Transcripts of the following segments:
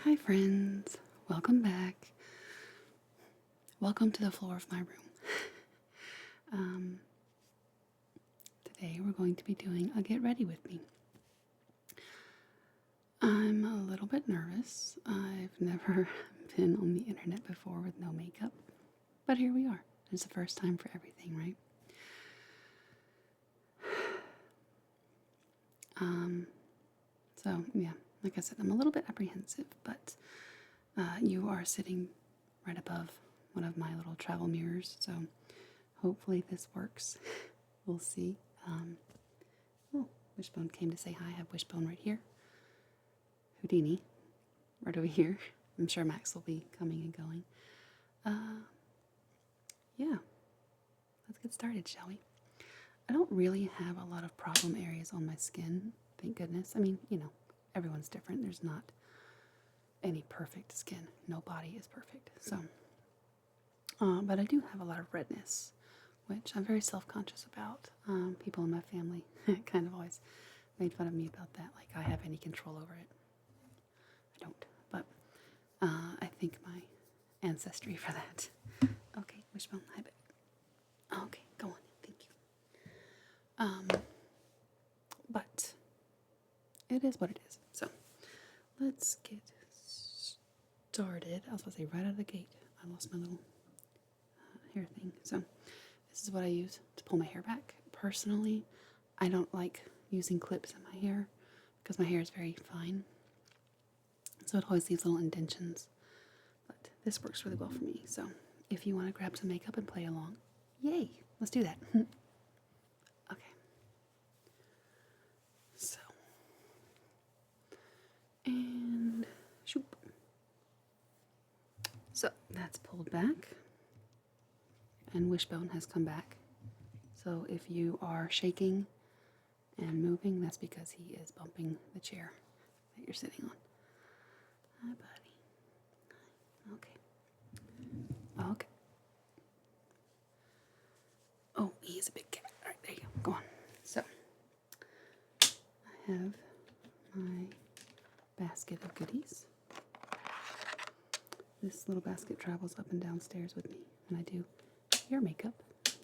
Hi, friends. Welcome back. Welcome to the floor of my room. um, Today we're going to be doing a get ready with me. I'm a little bit nervous. I've never been on the internet before with no makeup, but here we are. It's the first time for everything, right? So yeah, like I said, I'm a little bit apprehensive, but you are sitting right above one of my little travel mirrors, so hopefully this works. We'll see. Oh, Wishbone came to say hi. I have Wishbone right here. Houdini right over here. I'm sure Max will be coming and going. Yeah, let's get started, shall we? I don't really have a lot of problem areas on my skin, thank goodness. I mean, everyone's different. There's not any perfect skin. No body is perfect. So, but I do have a lot of redness, which I'm very self-conscious about. People in my family kind of always made fun of me about that, like I have any control over it. I don't, but I thank my ancestry for that. Okay, Wishbone, hi back. Okay, go on, thank you. But it is what it is. So let's get started. I was going to say right out of the gate. I lost my little hair thing. So this is what I use to pull my hair back. Personally, I don't like using clips in my hair because my hair is very fine. So it always leaves little indentions. But this works really well for me. So if you want to grab some makeup and play along, yay, let's do that. Okay. So, and shoop. So that's pulled back. And Wishbone has come back. So if you are shaking and moving, that's because he is bumping the chair that you're sitting on. Hi, buddy. Okay. Okay. Oh, he's a big cat. All right, there you go. Go on. So, I have my basket of goodies. This little basket travels up and downstairs with me, and I do your makeup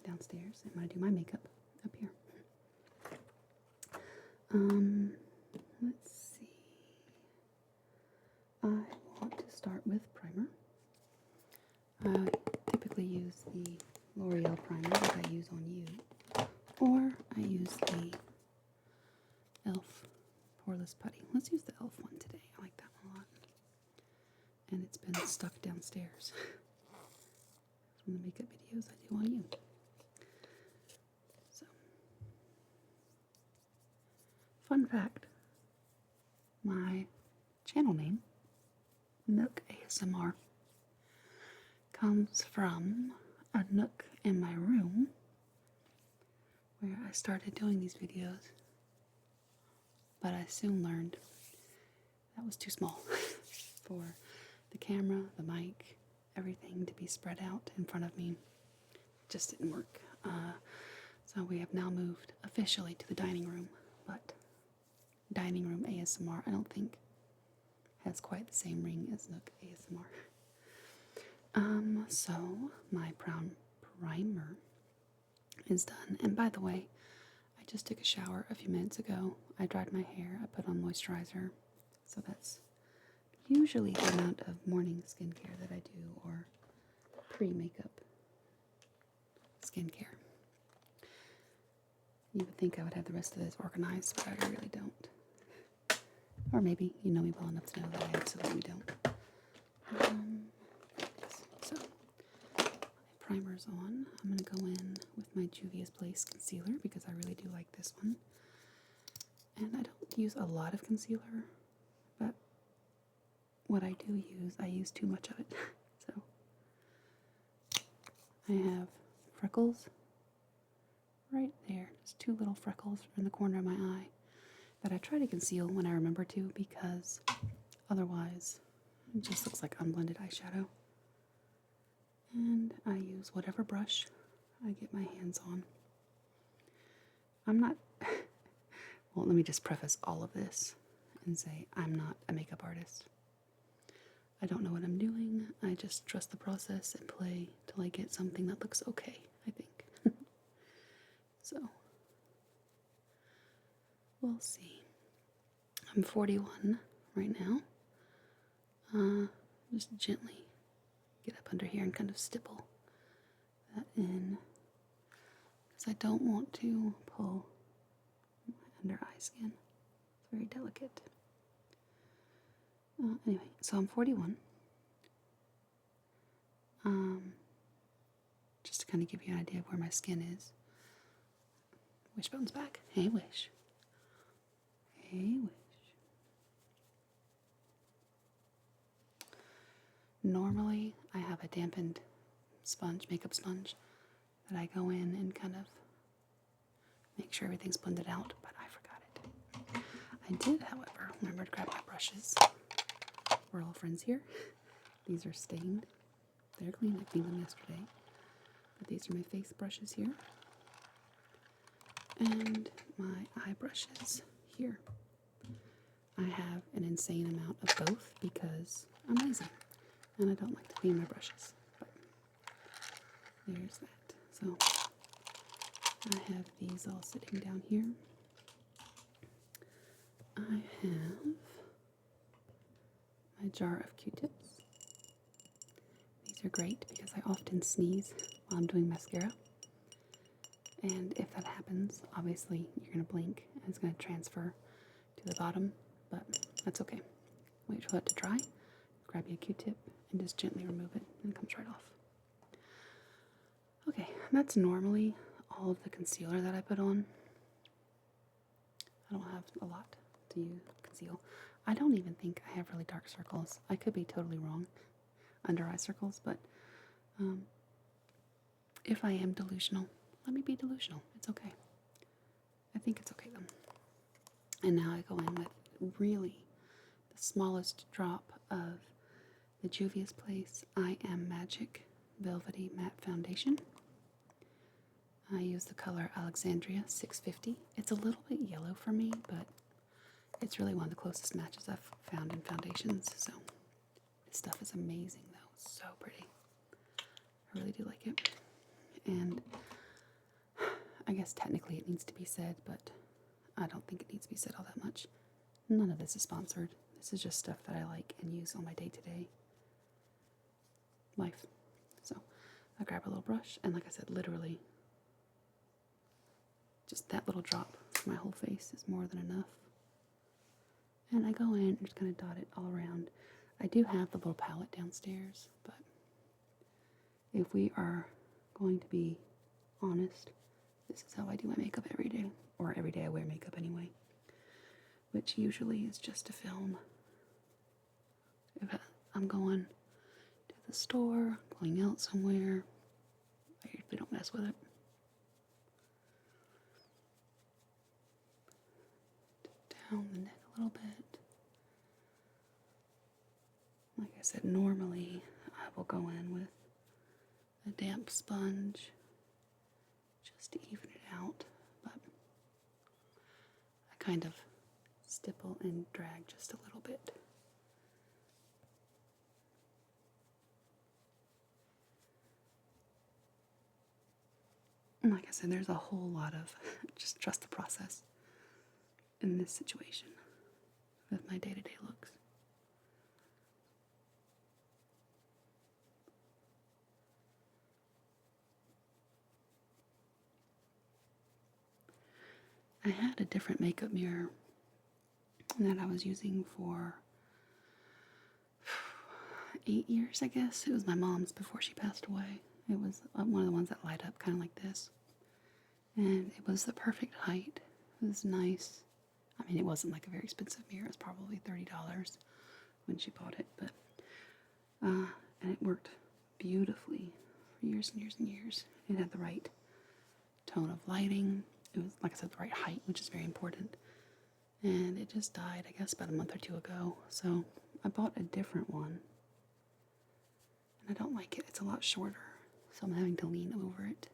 downstairs, and I do my makeup up here. Let's see. I want to start with primer. I typically use the L'Oreal primer that I use on you, or I use the e.l.f. Poreless Putty. Let's use the e.l.f. one today. I like that one a lot. And it's been stuck downstairs from the makeup videos I do on you. So, fun fact, my channel name, Nook ASMR, comes from a nook in my room where I started doing these videos, but I soon learned that was too small for the camera, the mic, everything to be spread out in front of me. It just didn't work. So we have now moved officially to the dining room, but dining room ASMR I don't think has quite the same ring as Nook ASMR. So my brown primer is done. And by the way, I just took a shower a few minutes ago. I dried my hair, I put on moisturizer. So that's usually the amount of morning skincare that I do, or pre-makeup skincare. You would think I would have the rest of this organized, but I really don't. Or maybe you know me well enough to know that I absolutely don't. So, my primer's on. I'm going to go in with my Juvia's Place concealer because I really do like this one. And I don't use a lot of concealer, but what I do use, I use too much of it. So, I have freckles right there. Just two little freckles in the corner of my eye that I try to conceal when I remember to, because otherwise it just looks like unblended eyeshadow. And I use whatever brush I get my hands on. I'm not, well, let me just preface all of this and say I'm not a makeup artist. I don't know what I'm doing. I just trust the process and play till I get something that looks okay, I think. So, we'll see. I'm 41 right now. Just gently get up under here and kind of stipple that in because I don't want to pull my under eye skin. It's very delicate. Anyway, so I'm 41. Just to kind of give you an idea of where my skin is. Wishbone's back. Hey, Wish. Hey, Wish. Normally, I have a dampened sponge, makeup sponge, that I go in and kind of make sure everything's blended out, but I forgot it. I did, however, remember to grab my brushes. We're all friends here. These are stained. They're clean. I cleaned them yesterday. But these are my face brushes here. And my eye brushes here. I have an insane amount of both because I'm lazy and I don't like to clean my brushes. But there's that. So I have these all sitting down here. I have my jar of Q-tips. These are great because I often sneeze while I'm doing mascara. And if that happens, obviously you're going to blink and it's going to transfer to the bottom, but that's okay. Wait for it to dry, grab you a Q-tip, and just gently remove it, and it comes right off. Okay, that's normally all of the concealer that I put on. I don't have a lot to conceal. I don't even think I have really dark circles. I could be totally wrong, under eye circles, but if I am delusional, let me be delusional. It's okay. I think it's okay though. And now I go in with really the smallest drop of the Juvia's Place I Am Magic Velvety Matte Foundation. I use the color Alexandria 650. It's a little bit yellow for me, but it's really one of the closest matches I've found in foundations. So this stuff is amazing though. It's so pretty. I really do like it. And I guess technically it needs to be said, but I don't think it needs to be said all that much. None of this is sponsored. This is just stuff that I like and use on my day-to-day life. So I grab a little brush, and like I said, literally just that little drop for my whole face is more than enough. And I go in and just kind of dot it all around. I do have the little palette downstairs, but if we are going to be honest, this is how I do my makeup every day, or every day I wear makeup anyway, which usually is just to film. If I'm going to the store, going out somewhere, I usually don't mess with it. Down the neck a little bit. Like I said, normally I will go in with a damp sponge just to even it out, but I kind of stipple and drag just a little bit. And like I said, there's a whole lot of just trust the process in this situation with my day-to-day looks. I had a different makeup mirror that I was using for 8 years, I guess. It was my mom's before she passed away. It was one of the ones that light up kind of like this. And it was the perfect height. It was nice. I mean, it wasn't like a very expensive mirror. It was probably $30 when she bought it. But and it worked beautifully for years and years and years. It had the right tone of lighting. It was, like I said, the right height, which is very important. And it just died, I guess, about a month or two ago. So I bought a different one. And I don't like it. It's a lot shorter. So I'm having to lean over it.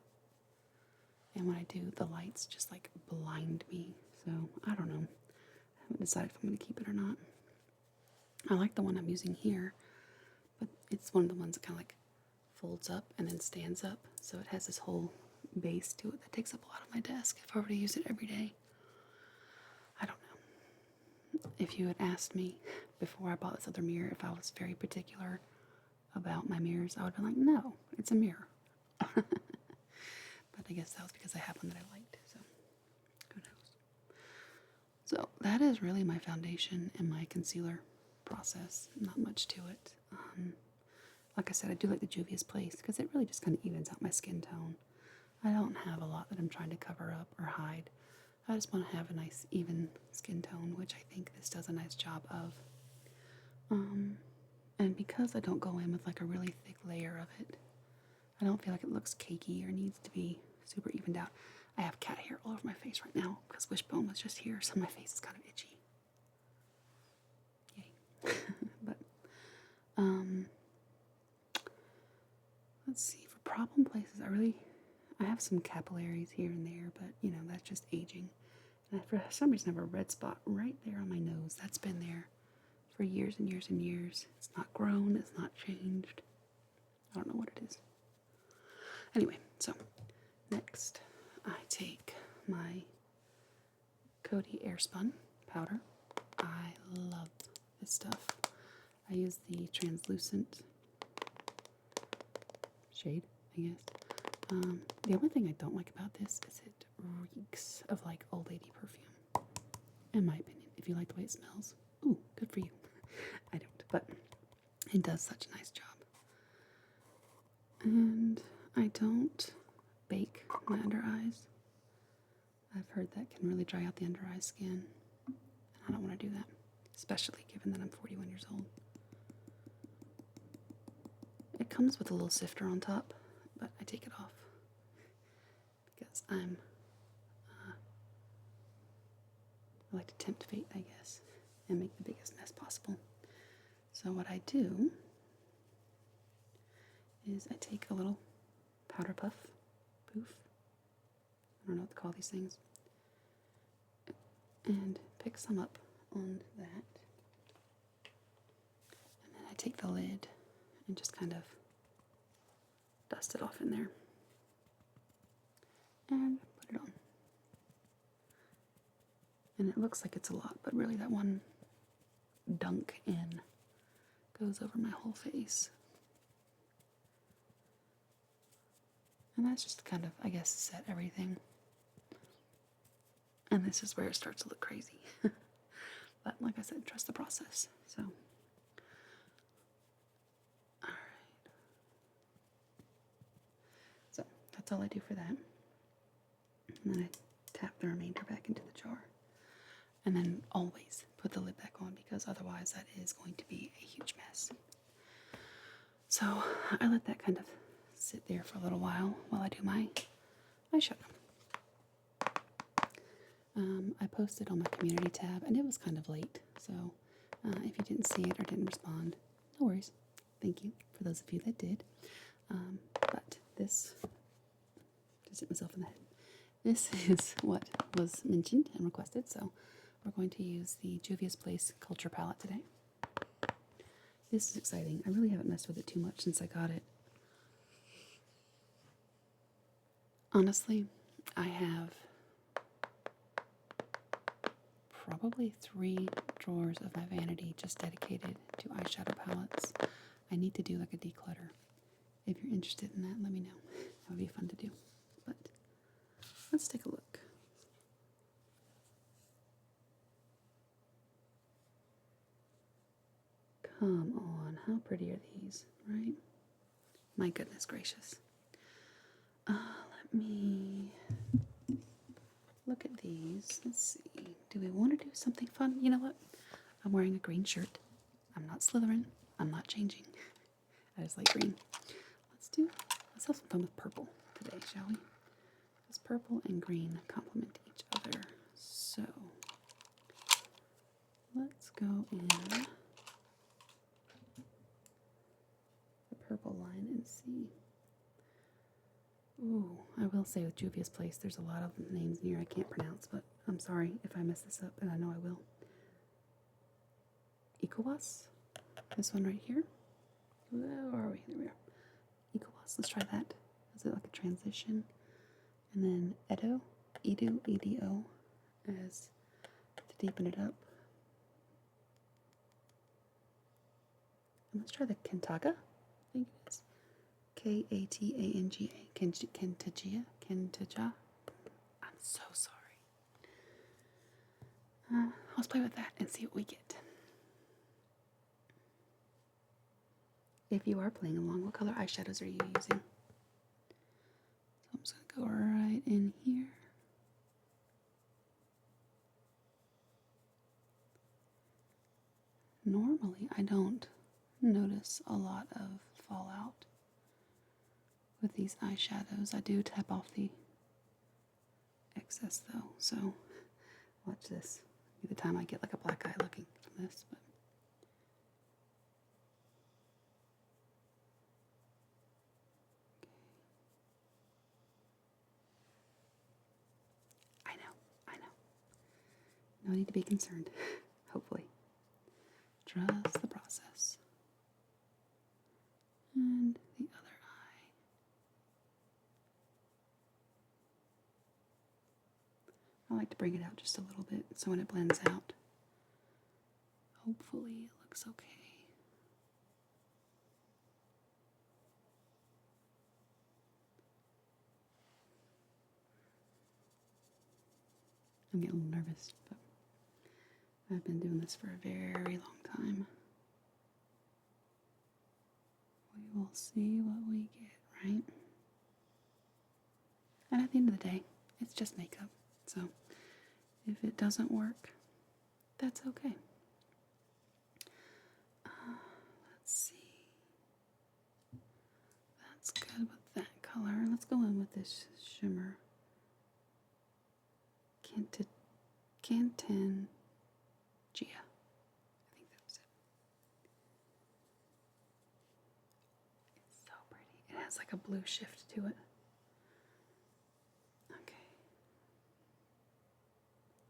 And when I do, the lights just like blind me. So I don't know. I haven't decided if I'm going to keep it or not. I like the one I'm using here. but it's one of the ones that kind of like folds up and then stands up. So it has this whole base to it that takes up a lot of my desk if I were to use it every day. I don't know. If you had asked me before I bought this other mirror if I was very particular about my mirrors, I would have been like, no, it's a mirror. But I guess that was because I had one that I liked, so who knows. So that is really my foundation and my concealer process. Not much to it. Like I said, I do like the Juvia's Place because it really just kind of evens out my skin tone. I don't have a lot that I'm trying to cover up or hide. I just want to have a nice even skin tone, which I think this does a nice job of. And because I don't go in with like a really thick layer of it, I don't feel like it looks cakey or needs to be super evened out. I have cat hair all over my face right now because Wishbone was just here, so my face is kind of itchy. Yay. But, let's see, for problem places, I have some capillaries here and there, but, you know, that's just aging. And for some reason I have a red spot right there on my nose. That's been there for years and years and years. It's not grown, it's not changed. I don't know what it is. Anyway, so next I take my Coty Airspun powder. I love this stuff. I use the translucent shade, I guess. The only thing I don't like about this is it reeks of like old lady perfume, in my opinion. If you like the way it smells, ooh, good for you. I don't, but it does such a nice job. And I don't bake my under eyes. I've heard that can really dry out the under eye skin, and I don't want to do that, especially given that I'm 41 years old. It comes with a little sifter on top, but I take it off because I like to tempt fate, I guess, and make the biggest mess possible. So what I do is I take a little powder poof, I don't know what to call these things, and pick some up on that. And then I take the lid and just kind of dust it off in there and put it on. And it looks like it's a lot, but really that one dunk in goes over my whole face. And that's just kind of, I guess, set everything. And this is where it starts to look crazy. But like I said, trust the process. So, alright. So, that's all I do for that. And then I tap the remainder back into the jar. And then always put the lid back on because otherwise that is going to be a huge mess. So, I let that kind of sit there for a little while I do my eyeshadow. I posted on my community tab and it was kind of late, so if you didn't see it or didn't respond, no worries. Thank you for those of you that did. But this, just hit myself in the head. This is what was mentioned and requested, so we're going to use the Juvia's Place Culture Palette today. This is exciting. I really haven't messed with it too much since I got it. Honestly, I have probably 3 drawers of my vanity just dedicated to eyeshadow palettes. I need to do like a declutter. If you're interested in that, let me know. That would be fun to do. But let's take a look. Come on, how pretty are these, right? My goodness gracious. Let me look at these. Let's see. Do we want to do something fun? You know what? I'm wearing a green shirt. I'm not Slytherin. I'm not changing. I just like green. Let's have some fun with purple today, shall we? Because purple and green complement each other. So let's go in the purple line and see. Ooh, I will say with Juvia's Place, there's a lot of names in here I can't pronounce, but I'm sorry if I mess this up, and I know I will. Ecowas, this one right here. Where are we? There we are. Equals. Let's try that. Is it like a transition? And then Edo, Edo, as to deepen it up. And let's try the Kentaga. I think it is Katanga. Kentaja. I'm so sorry. Let's play with that and see what we get. If you are playing along, what color eyeshadows are you using? So I'm just going to go right in here. Normally, I don't notice a lot of fallout with these eyeshadows. I do tap off the excess though, so watch this. Maybe the time I get like a black eye looking from this, but I know. No need to be concerned, hopefully. Trust the process. And the other eye. I like to bring it out just a little bit so when it blends out, hopefully it looks okay. I'm getting a little nervous, but I've been doing this for a very long time. We will see what we get, right? And at the end of the day, it's just makeup. So if it doesn't work, that's okay. Let's see. That's good with that color. Let's go in with this shimmer. Cantan Gia. I think that was it. It's so pretty. It has like a blue shift to it. Okay.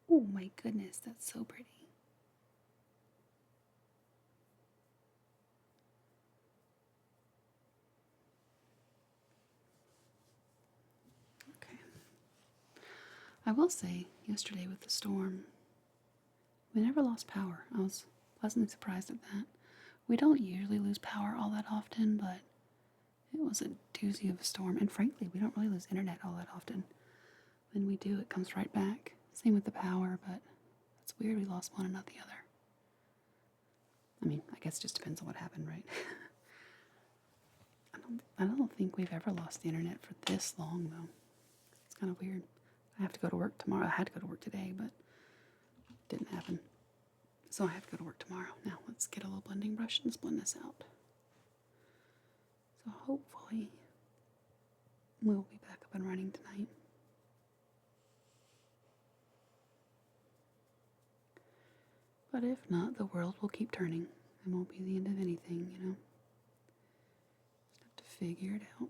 Oh my goodness, that's so pretty. Okay. I will say, yesterday with the storm, we never lost power. I was pleasantly surprised at that. We don't usually lose power all that often, but it was a doozy of a storm. And frankly, we don't really lose internet all that often. When we do, it comes right back. Same with the power, but it's weird we lost one and not the other. I mean, I guess it just depends on what happened, right? I don't think we've ever lost the internet for this long, though. It's kind of weird. I have to go to work tomorrow. I had to go to work today, but it didn't happen. So I have to go to work tomorrow. Now, let's get a little blending brush and let's blend this out. So hopefully, we'll be back up and running tonight. But if not, the world will keep turning. It won't be the end of anything, you know. Just have to figure it out.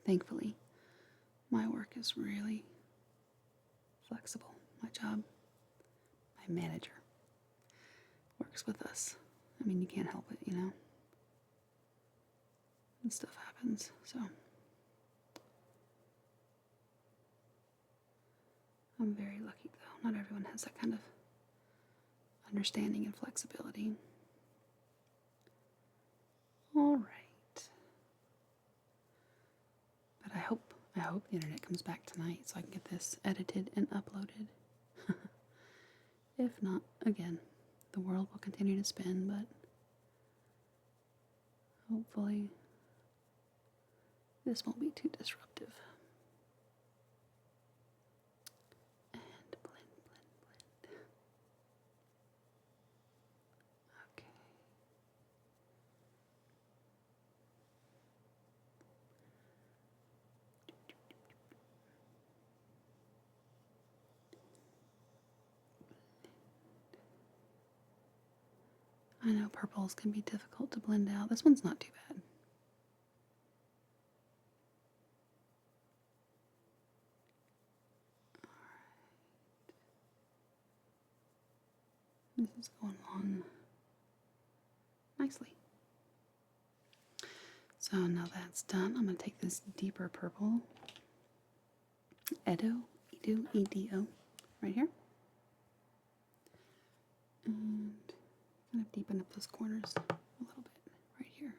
Thankfully, my work is really flexible. My job, my manager, works with us. I mean, you can't help it, you know. And stuff happens, so. I'm very lucky, though. Not everyone has that kind of understanding and flexibility. All right. But I hope the internet comes back tonight so I can get this edited and uploaded. If not, again, the world will continue to spin, but hopefully this won't be too disruptive. And blend. Okay. I know purples can be difficult to blend out. This one's not too bad. This is going along nicely. So now that's done, I'm going to take this deeper purple, Edo, right here. And kind of deepen up those corners a little bit right here.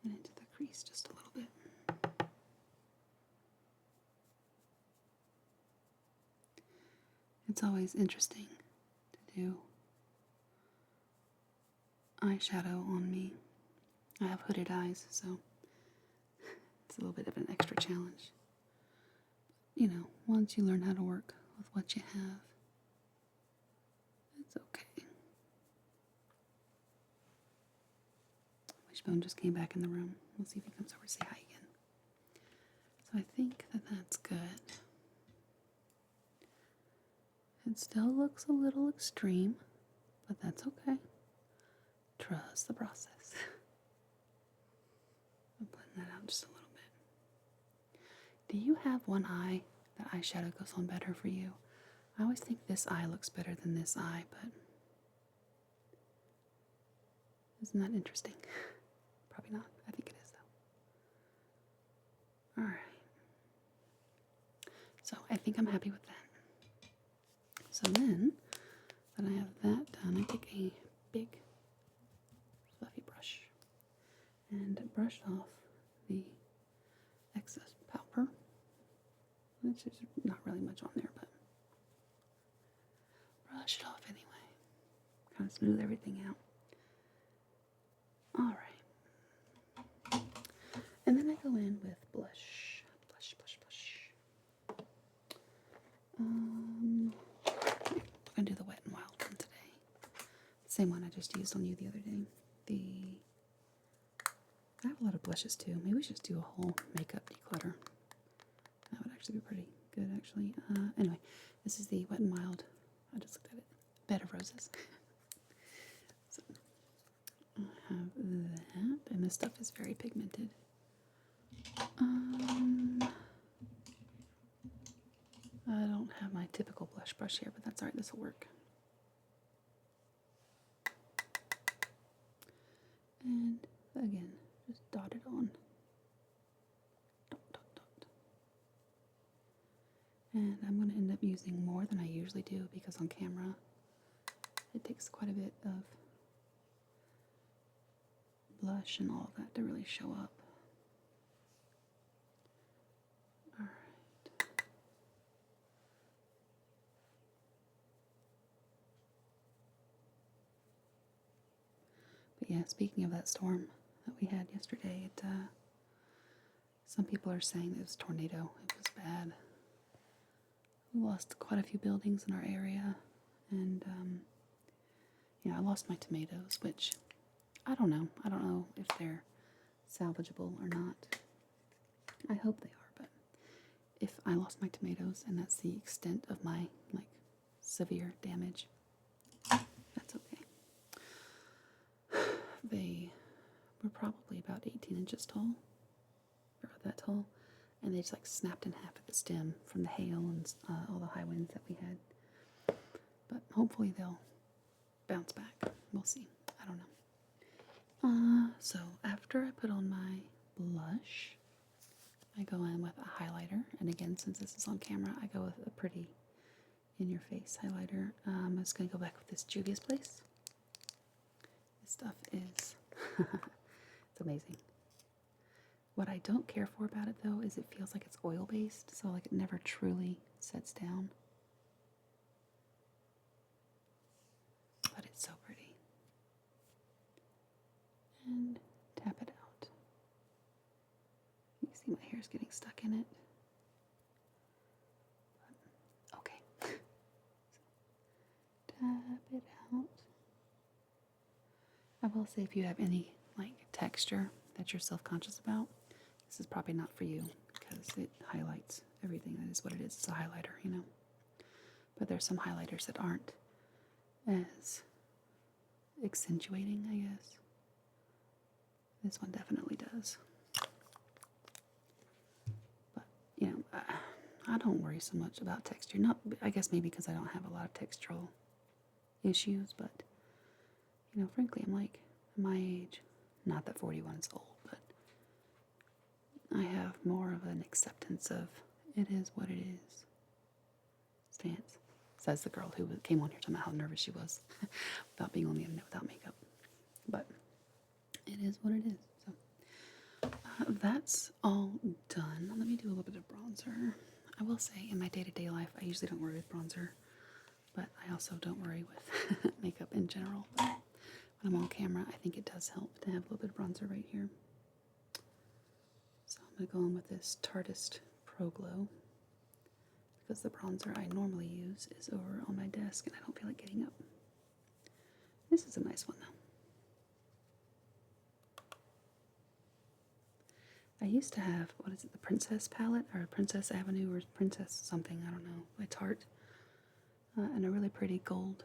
And into the crease just a little bit. It's always interesting to do eyeshadow on me. I have hooded eyes, so it's a little bit of an extra challenge. You know, once you learn how to work with what you have, it's okay. Wishbone just came back in the room. We'll see if he comes over to say hi again. So I think that that's good. It still looks a little extreme, but that's okay. Trust the process. I'll blend that out just a little bit. Do you have one eye that eyeshadow goes on better for you? I always think this eye looks better than this eye, but isn't that interesting? Probably not. I think it is, though. Alright. So I think I'm happy with that. So then, that I have that done, I take a big fluffy brush and brush off the excess powder, which is not really much on there, but brush it off anyway. Kind of smooth everything out. Alright. And then I go in with blush. We're going to do the Wet n Wild one today. Same one I just used on you the other day. I have a lot of blushes too. Maybe we should just do a whole makeup declutter. That would actually be pretty good, actually. Anyway, this is the Wet n Wild. I just looked at it. Bed of Roses. So, I have that. And this stuff is very pigmented. I don't have my typical blush brush here, but that's alright, this will work. And again, just dot it on. Dot, dot, dot. And I'm going to end up using more than I usually do because on camera it takes quite a bit of blush and all of that to really show up. But yeah, speaking of that storm that we had yesterday, some people are saying it was a tornado. It was bad. We lost quite a few buildings in our area, and I lost my tomatoes, which I don't know. I don't know if they're salvageable or not. I hope they are, but if I lost my tomatoes and that's the extent of my severe damage, that's okay. They were probably about 18 inches tall, or that tall, and they just snapped in half at the stem from the hail and all the high winds that we had. But hopefully they'll bounce back. We'll see. I don't know. So after I put on my blush, I go in with a highlighter, and again, since this is on camera, I go with a pretty in-your-face highlighter. I'm just going to go back with this Juvia's Place. This stuff is it's amazing. What I don't care for about it, though, is it feels like it's oil-based, so it never truly sets down. But it's so pretty. And tap it out. You can see my hair's getting stuck in it. But, okay. So, tap it out. I will say, if you have any texture that you're self-conscious about, this is probably not for you because it highlights everything. That is what it is. It's a highlighter, But there's some highlighters that aren't as accentuating, I guess. This one definitely does. But, I don't worry so much about texture. Not, I guess maybe because I don't have a lot of textural issues, but you know, frankly, I'm like my age. Not that 41 is old, but I have more of an acceptance of it is what it is stance. Says the girl who came on here talking about how nervous she was about being on the internet without makeup. But it is what it is. So that's all done. Let me do a little bit of bronzer. I will say in my day-to-day life, I usually don't worry with bronzer, but I also don't worry with makeup in general. But when I'm on camera, I think it does help to have a little bit of bronzer right here. So I'm going to go in with this Tarteist Pro Glow because the bronzer I normally use is over on my desk and I don't feel like getting up. This is a nice one though. I used to have, what is it, the Princess palette, or Princess Avenue, or Princess something, I don't know, by Tarte, and a really pretty gold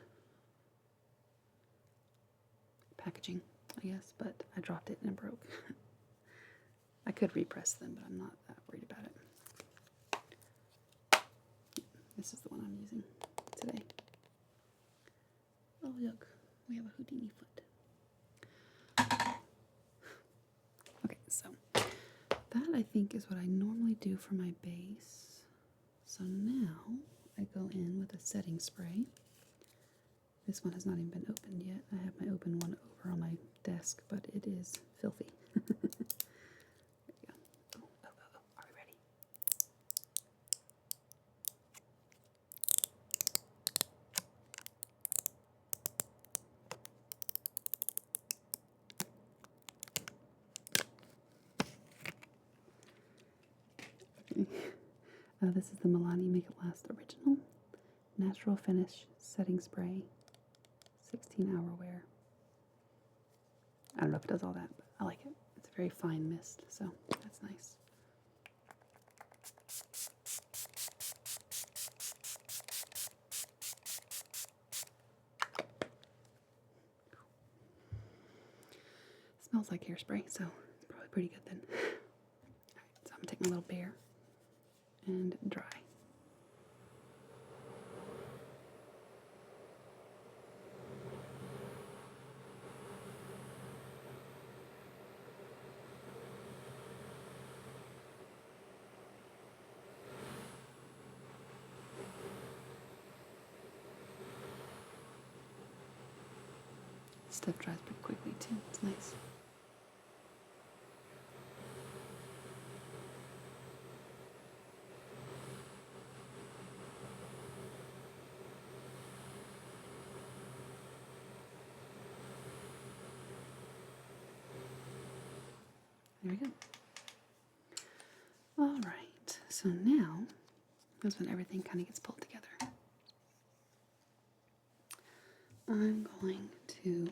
packaging, I guess, but I dropped it and it broke. I could repress them, but I'm not that worried about it. This is the one I'm using today. Oh, look, we have a Houdini foot. Okay, so that I think is what I normally do for my base. So now I go in with a setting spray. This one has not even been opened yet. I have my open one over on my desk, but it is filthy. There we go. Oh, are we ready? This is the Milani Make It Last Original Natural Finish Setting Spray, 16-hour wear. I don't know if it does all that, but I like it. It's a very fine mist, so that's nice. Smells like hairspray, so it's probably pretty good then. Alright, so I'm gonna take my little bear and dry. Stuff dries pretty quickly too. It's nice. There we go. All right. So now is when everything kind of gets pulled together. I'm going to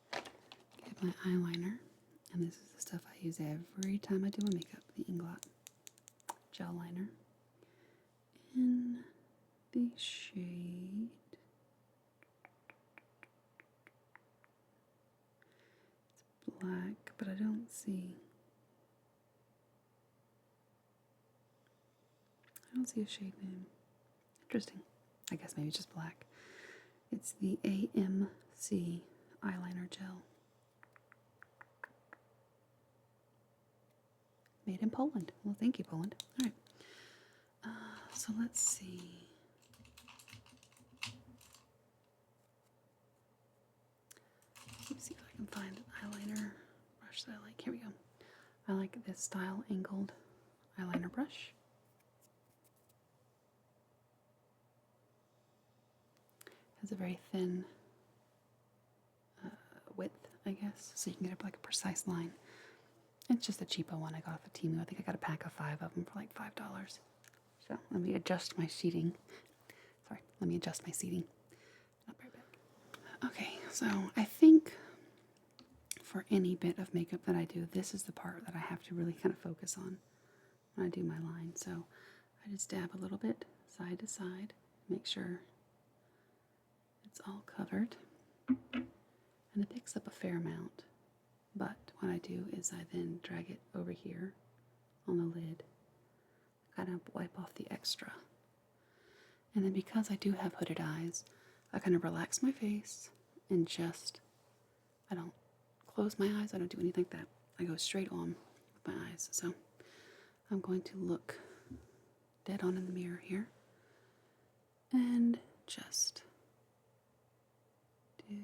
get my eyeliner, and this is the stuff I use every time I do my makeup, the Inglot gel liner, in the shade it's black, but I don't see a shade name. Interesting. I guess maybe it's just black. It's the AMC eyeliner gel. Made in Poland. Well, thank you, Poland. All right. So let's see. Let me see if I can find an eyeliner brush that I like. Here we go. I like this Style Angled eyeliner brush. Has a very thin width, I guess, so you can get up like a precise line. It's just a cheapo one I got off of Temu. I think I got a pack of 5 of them for like $5. So let me adjust my seating. Sorry, let me adjust my seating. I'll be right back. Okay, so I think for any bit of makeup that I do, this is the part that I have to really kind of focus on when I do my line. So I just dab a little bit side to side, make sure it's all covered. And it picks up a fair amount. But what I do is I then drag it over here on the lid, kind of wipe off the extra. And then because I do have hooded eyes, I kind of relax my face and just, I don't close my eyes, I don't do anything like that. I go straight on with my eyes. So I'm going to look dead on in the mirror here and just do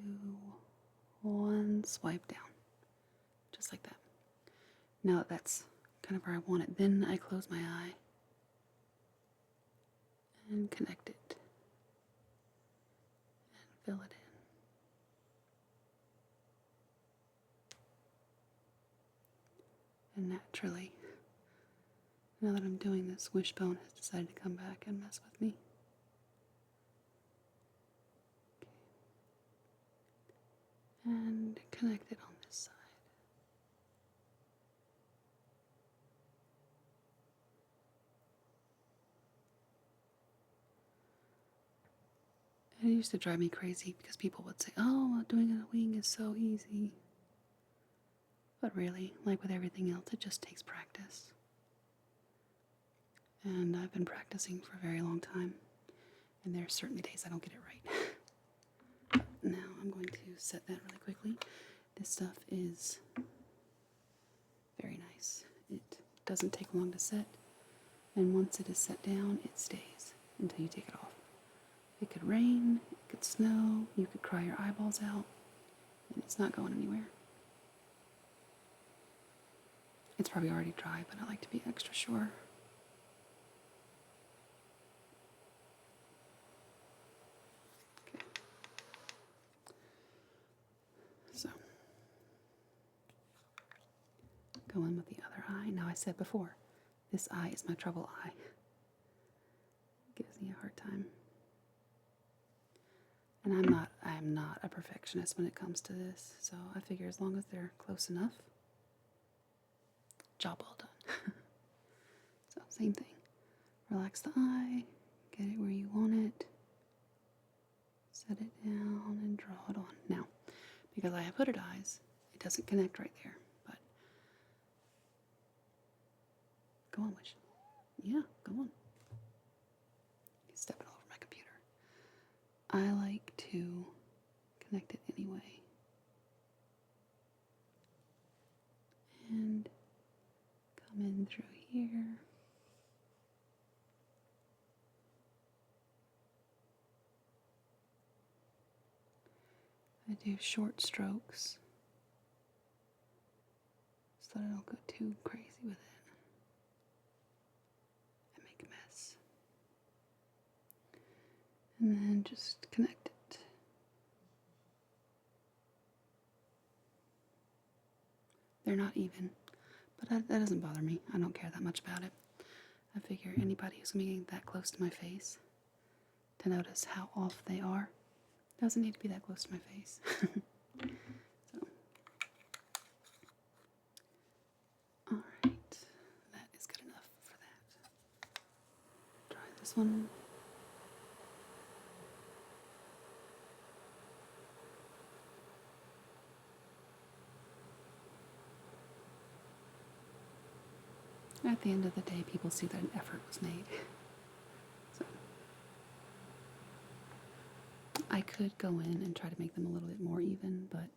one swipe down, just like that. Now that that's kind of where I want it, then I close my eye and connect it and fill it in. And naturally, now that I'm doing this, Wishbone has decided to come back and mess with me. Okay. And connect it on this side. It used to drive me crazy because people would say, oh, doing a wing is so easy. But really, like with everything else, it just takes practice. And I've been practicing for a very long time. And there are certainly days I don't get it right. Now I'm going to set that really quickly. This stuff is very nice. It doesn't take long to set. And once it is set down, it stays until you take it off. It could rain, it could snow, you could cry your eyeballs out, and it's not going anywhere. It's probably already dry, but I like to be extra sure. Okay. So, go in with the other eye. Now I said before, this eye is my trouble eye. It gives me a hard time. And I'm not a perfectionist when it comes to this, so I figure as long as they're close enough, job well done. So same thing. Relax the eye, get it where you want it, set it down and draw it on. Now, because I have hooded eyes, it doesn't connect right there, but go on, Wish. Yeah, go on. Step it all over my computer. I like to connect it anyway. And come in through here. I do short strokes so that I don't go too crazy with it and make a mess. And then just connect it. They're not even, but that doesn't bother me. I don't care that much about it. I figure anybody who's going to be getting that close to my face to notice how off they are doesn't need to be that close to my face. So, alright, that is good enough for that. Try this one. At the end of the day, people see that an effort was made. So, I could go in and try to make them a little bit more even, but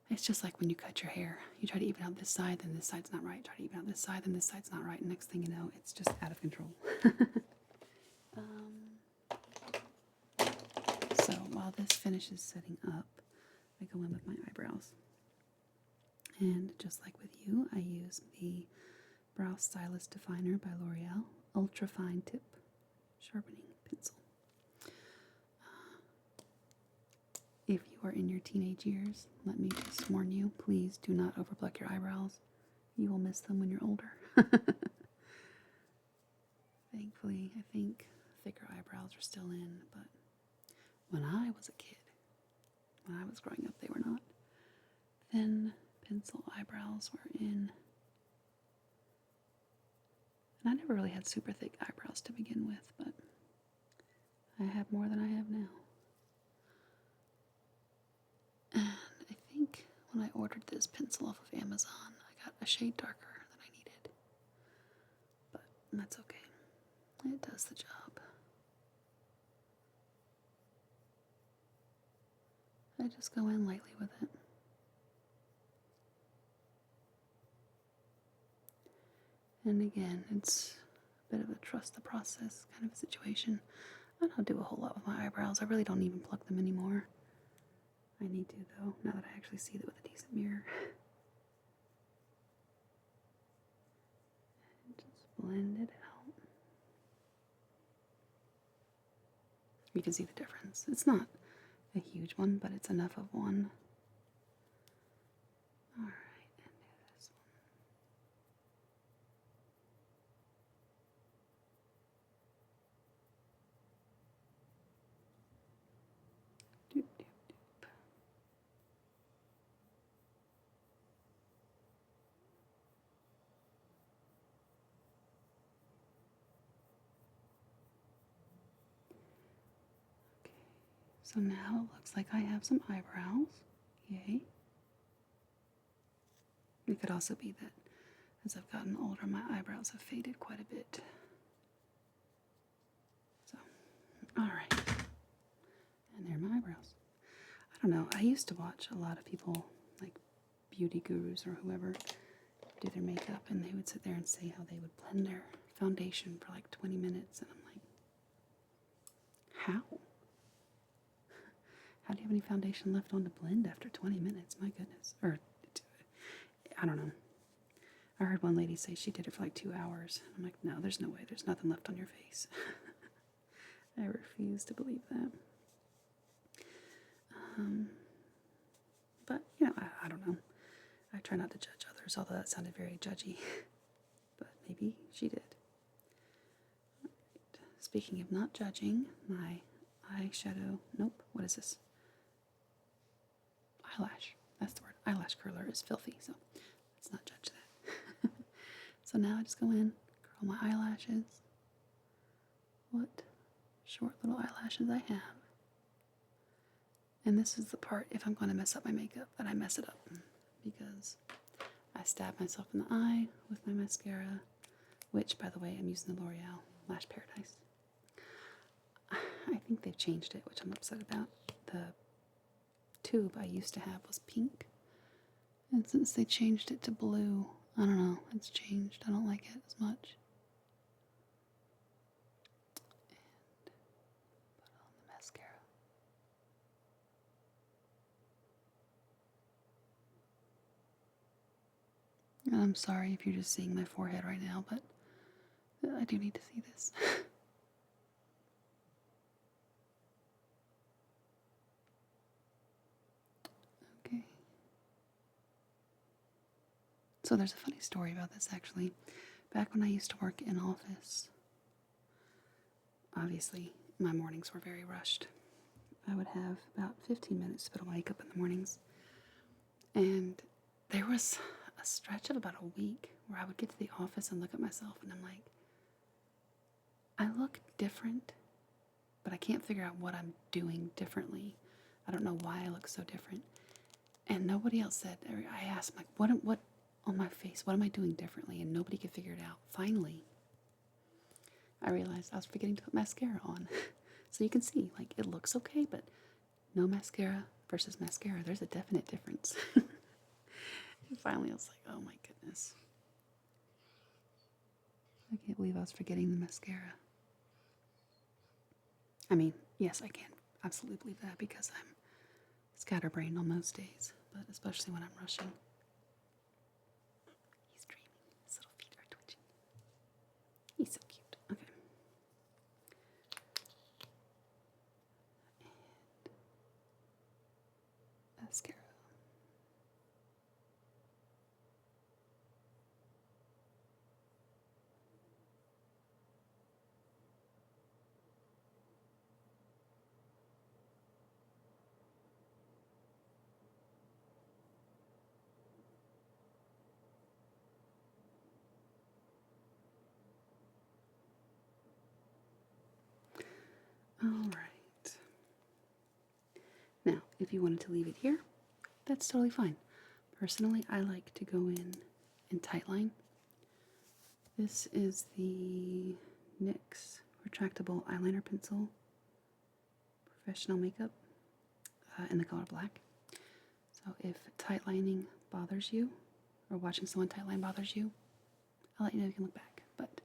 it's just like when you cut your hair. You try to even out this side, then this side's not right. Try to even out this side, then this side's not right. And next thing you know, it's just out of control. So while this finishes setting up, I go in with my eyebrows. And just like with you, I use the Brow Stylist Definer by L'Oreal Ultra Fine Tip Sharpening Pencil. If you are in your teenage years, let me just warn you, please do not overpluck your eyebrows. You will miss them when you're older. Thankfully, I think thicker eyebrows are still in, but when I was a kid, when I was growing up, they were not. Thin pencil eyebrows were in. And I never really had super thick eyebrows to begin with, but I have more than I have now. And I think when I ordered this pencil off of Amazon, I got a shade darker than I needed. But That's okay. It does the job. I just go in lightly with it. And again, it's a bit of a trust the process kind of a situation. I don't do a whole lot with my eyebrows. I really don't even pluck them anymore. I need to, though, now that I actually see it with a decent mirror. And just blend it out. You can see the difference. It's not a huge one, but it's enough of one. Alright, and do this one. Doop, doop, doop. Okay, so now it looks like I have some eyebrows. Yay. It could also be that as I've gotten older, my eyebrows have faded quite a bit. So, alright. And there are my eyebrows. I don't know, I used to watch a lot of people, like beauty gurus or whoever, do their makeup, and they would sit there and say how they would blend their foundation for like 20 minutes, and I'm like, how? How do you have any foundation left on to blend after 20 minutes? My goodness. Or, I don't know. I heard one lady say she did it for like 2 hours. I'm like, no, there's no way. There's nothing left on your face. I refuse to believe that. But, you know, I don't know. I try not to judge others, although that sounded very judgy. But maybe she did. Right. Speaking of not judging, my eyeshadow, nope, what is this? Eyelash. That's the word. Eyelash curler is filthy, so let's not judge that. So now I just go in, curl my eyelashes. What short little eyelashes I have. And this is the part, if I'm going to mess up my makeup, that I mess it up. Because I stab myself in the eye with my mascara, which, by the way, I'm using the L'Oreal Lash Paradise. I think they've changed it, which I'm upset about. The tube I used to have was pink. And since they changed it to blue, I don't know, it's changed. I don't like it as much. And put on the mascara. And I'm sorry if you're just seeing my forehead right now, but I do need to see this. Okay. So there's a funny story about this, actually. Back when I used to work in office, obviously my mornings were very rushed. I would have about 15 minutes to put on makeup in the mornings. And there was a stretch of about a week where I would get to the office and look at myself and I'm like, I look different, but I can't figure out what I'm doing differently. I don't know why I look so different. And nobody else said, I asked, like, what on my face, what am I doing differently? And nobody could figure it out. Finally, I realized I was forgetting to put mascara on. So you can see, like, it looks okay, but no mascara versus mascara, there's a definite difference. And finally, I was like, oh my goodness. I can't believe I was forgetting the mascara. I mean, yes, I can absolutely believe that because I'm scatterbrained on most days, but especially when I'm rushing. He's dreaming. His little feet are twitching. He's so cute. Okay. And mascara. All right. Now, if you wanted to leave it here, that's totally fine. Personally, I like to go in tightline. This is the NYX retractable eyeliner pencil, professional makeup, in the color black. So if tight lining bothers you, or watching someone tight line bothers you, I'll let you know you can look back. But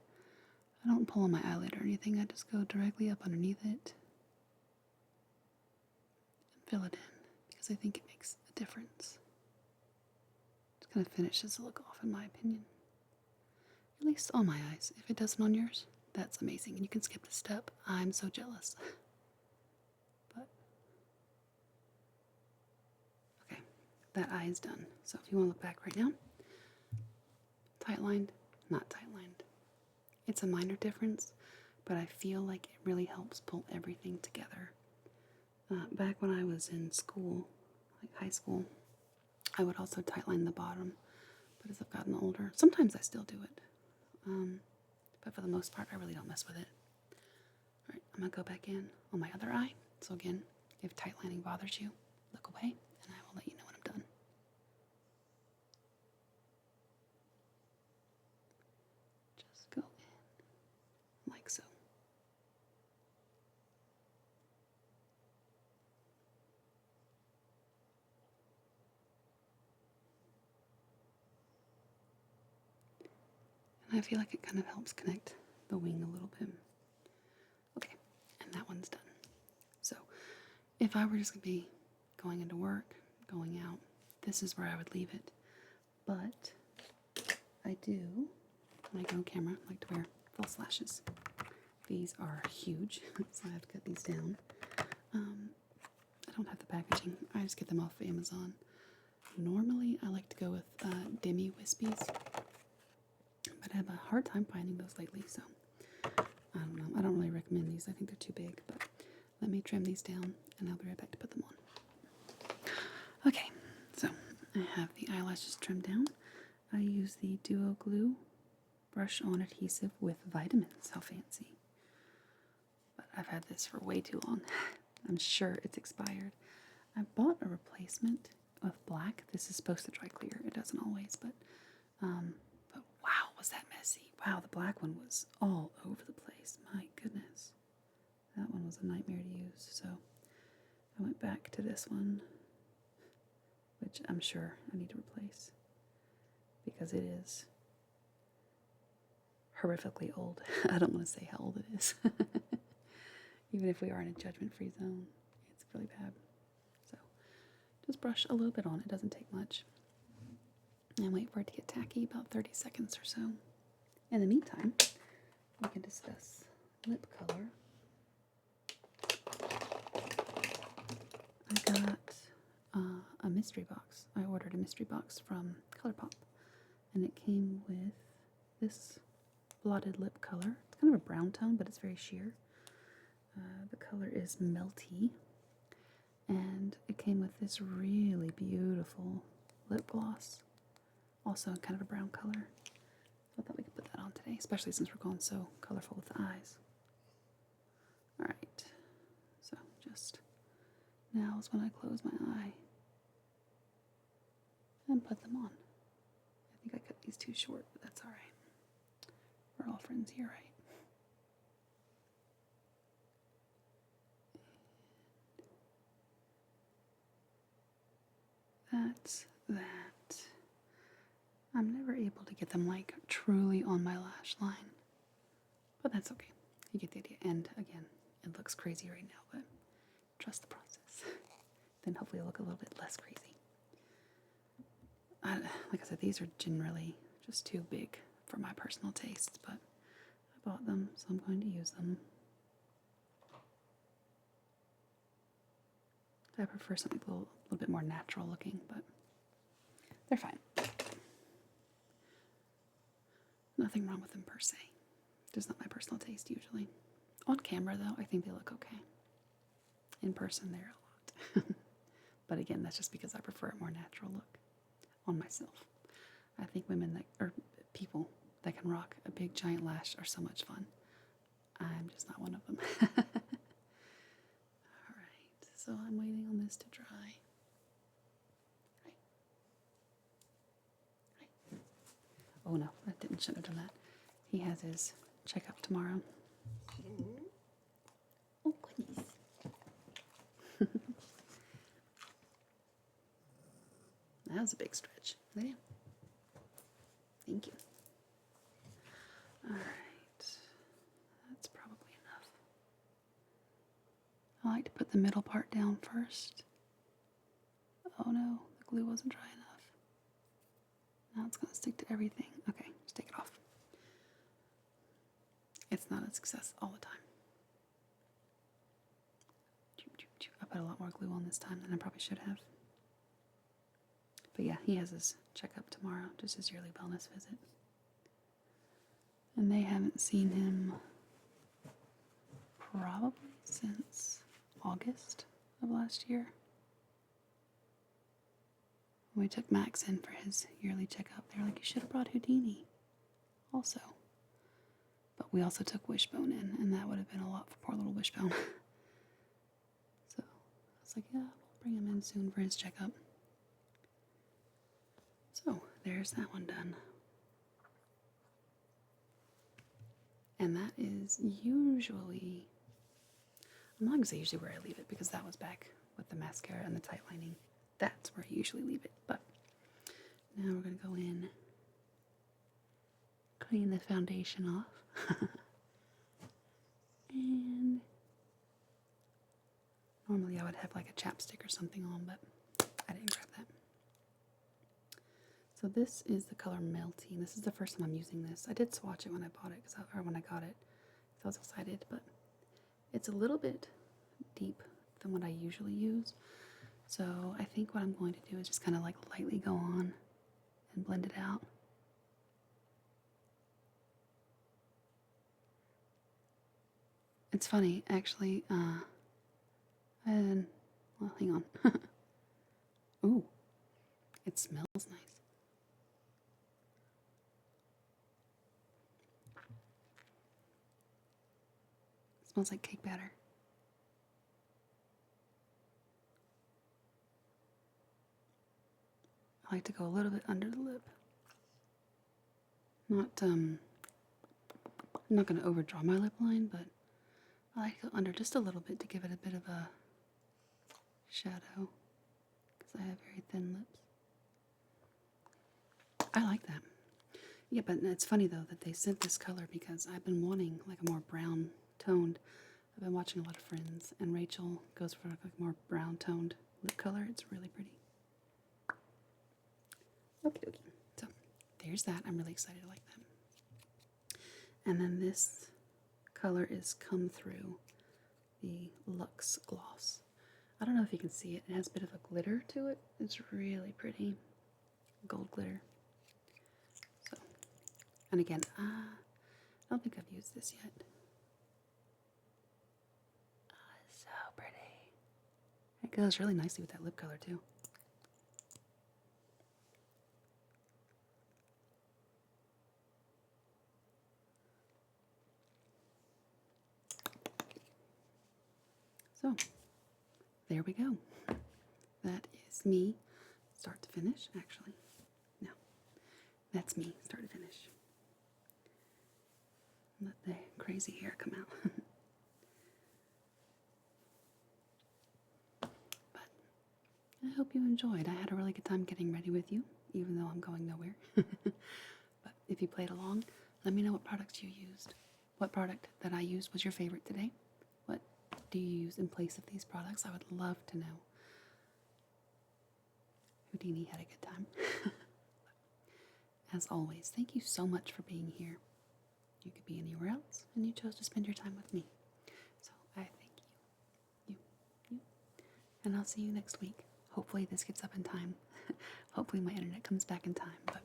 I don't pull on my eyelid or anything. I just go directly up underneath it and fill it in because I think it makes a difference. It kind of finishes the look off, in my opinion. At least on my eyes. If it doesn't on yours, that's amazing. And you can skip the step. I'm so jealous. But, okay, that eye is done. So if you want to look back right now, tight lined, not tight lined. It's a minor difference, but I feel like it really helps pull everything together. Back when I was in school, like high school, I would also tight line the bottom. But as I've gotten older, sometimes I still do it. But for the most part, I really don't mess with it. Alright, I'm going to go back in on my other eye. So again, if tight lining bothers you, look away, and I will let you know when I'm done. Just go in, like so. And I feel like it kind of helps connect the wing a little bit. Okay, and that one's done. So if I were just going to be going into work, going out, this is where I would leave it. But I do, when I go on camera, like to wear false lashes. These are huge, so I have to cut these down. I don't have the packaging. I just get them off of Amazon. Normally, I like to go with Demi Wispies, but I have a hard time finding those lately, so I don't know. I don't really recommend these. I think they're too big, but let me trim these down, and I'll be right back to put them on. Okay, so I have the eyelashes trimmed down. I use the Duo Glue brush on adhesive with vitamins. How fancy. But I've had this for way too long. I'm sure it's expired. I bought a replacement of black. This is supposed to dry clear. It doesn't always, but wow, was that messy. Wow, the black one was all over the place. My goodness. That one was a nightmare to use. So I went back to this one, which I'm sure I need to replace because it is horrifically old. I don't want to say how old it is. Even if we are in a judgment-free zone, it's really bad. So just brush a little bit on. It doesn't take much. And wait for it to get tacky, about 30 seconds or so. In the meantime, we can discuss lip color. I got a mystery box. I ordered a mystery box from ColourPop, and it came with this blotted lip color. It's kind of a brown tone, but it's very sheer. The color is Melty, and it came with this really beautiful lip gloss, also in kind of a brown color. I thought we could put that on today, especially since we're going so colorful with the eyes. Alright, so just now is when I close my eye and put them on. I think I cut these too short, but that's alright. We're all friends here, right? That's that. I'm never able to get them like truly on my lash line, but that's okay. You get the idea. And again, it looks crazy right now, but trust the process. Then hopefully it'll look a little bit less crazy. Like I said, these are generally just too big for my personal tastes, but I bought them, so I'm going to use them. I prefer something a little bit more natural looking, but they're fine. Nothing wrong with them per se. Just not my personal taste usually. On camera though, I think they look okay. In person, they're a lot. But again, that's just because I prefer a more natural look on myself. I think women that, or people that can rock a big giant lash are so much fun. I'm just not one of them. Alright, so I'm waiting on this to dry. Oh no, I shouldn't have done that. He has his checkup tomorrow. Oh, goodness. That was a big stretch. There. Thank you. All right. That's probably enough. I like to put the middle part down first. Oh no, the glue wasn't dry enough. Now it's going to stick to everything. Okay, just take it off. It's not a success all the time. I put a lot more glue on this time than I probably should have. But yeah, he has his checkup tomorrow, just his yearly wellness visit. And they haven't seen him probably since August of last year. When we took Max in for his yearly checkup, they were like, you should have brought Houdini also. But we also took Wishbone in, and that would have been a lot for poor little Wishbone. So I was like, yeah, we'll bring him in soon for his checkup. So there's that one done. And that is usually, I'm not going to say usually where I leave it, because that was back with the mascara and the tight lining. That's where I usually leave it. But now we're going to go in, clean the foundation off. And normally I would have like a chapstick or something on, but I didn't grab that. So this is the color Melty. This is the first time I'm using this. I did swatch it when I bought it, or when I got it, because I was excited, but it's a little bit deep than what I usually use. So I think what I'm going to do is just kind of like lightly go on and blend it out. It's funny, actually, and, well, hang on. Ooh, it smells nice. It smells like cake batter. I like to go a little bit under the lip. I'm not going to overdraw my lip line, but I like to go under just a little bit to give it a bit of a shadow, because I have very thin lips. I like that. Yeah, but it's funny though that they sent this color because I've been wanting like a more brown toned. I've been watching a lot of Friends, and Rachel goes for like a more brown toned lip color. It's really pretty. Okay, okay. So there's that. I'm really excited. I like that. And then this color is Come Through, the Luxe Gloss. I don't know if you can see it. It has a bit of a glitter to it. It's really pretty. Gold glitter. So, and again, I don't think I've used this yet. Oh, it's so pretty. It goes really nicely with that lip color too. So, there we go. That is me, start to finish, actually. No, that's me, start to finish. Let the crazy hair come out. But I hope you enjoyed. I had a really good time getting ready with you, even though I'm going nowhere. But if you played along, let me know what products you used. What product that I used was your favorite today? What do you use in place of these products? I would love to know. Houdini had a good time. As always, thank you so much for being here. You could be anywhere else, and you chose to spend your time with me. So I thank you. And I'll see you next week. Hopefully this gets up in time. Hopefully my internet comes back in time, but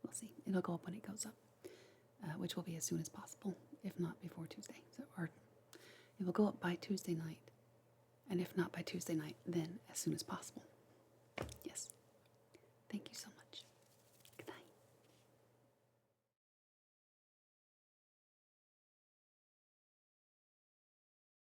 we'll see. It'll go up when it goes up, which will be as soon as possible, if not before Tuesday. Or it will go up by Tuesday night, and if not by Tuesday night, then as soon as possible. Yes. Thank you so much.